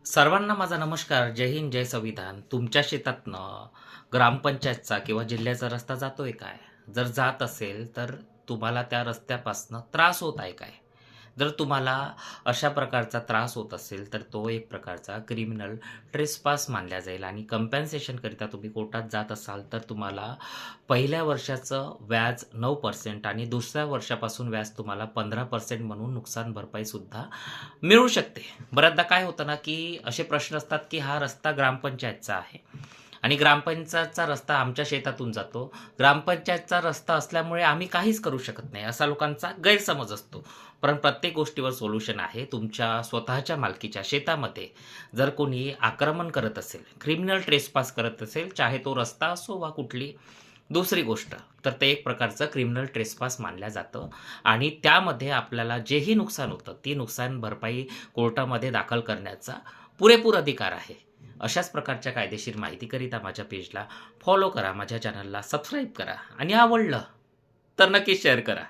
सर्वांना माझा नमस्कार. जय हिंद, जय संविधान. तुमच्या शेतातनं ग्रामपंचायतचा किंवा जिल्ह्याचा रस्ता जातोय काय? जर जात असेल, तर तुम्हाला त्या रस्त्यापासनं त्रास होत आहे काय? जर तुम्हाला अशा प्रकारचा त्रास होत असेल, तर तो एक प्रकारचा क्रिमिनल ट्रेसपास मानला जाईल आणि कम्पेन्सेशनकरिता तुम्ही कोर्टात जात असाल, तर तुम्हाला पहिल्या वर्षाचं व्याज 9% आणि दुसऱ्या वर्षापासून व्याज तुम्हाला 15% म्हणून नुकसान भरपाईसुद्धा मिळू शकते. बऱ्याचदा काय होतं ना, की असे प्रश्न असतात, की हा रस्ता ग्रामपंचायतचा आहे आणि ग्रामपंचायतचा रस्ता आमच्या शेतातून जातो. ग्रामपंचायतचा रस्ता असल्यामुळे आम्ही काहीच करू शकत नाही, असा लोकांचा गैरसमज असतो. पण प्रत्येक गोष्टीवर सोल्युशन आहे. तुमच्या स्वतःच्या मालकीच्या शेतामध्ये जर कोणी आक्रमण करत असेल, क्रिमिनल ट्रेसपास करत असेल, चाहे तो रस्ता असो वा कुठली दुसरी गोष्ट, तर ते एक प्रकारचं क्रिमिनल ट्रेसपास मानलं जातं आणि त्यामध्ये आपल्याला जेही नुकसान होतं, ती नुकसान भरपाई कोर्टामध्ये दाखल करण्याचा पुरेपूर अधिकार आहे. अशाच प्रकारच्या कायदेशीर माहितीकरिता माझ्या पेजला फॉलो करा, माझ्या चॅनलला सबस्क्राईब करा आणि आवडलं तर नक्कीच शेअर करा.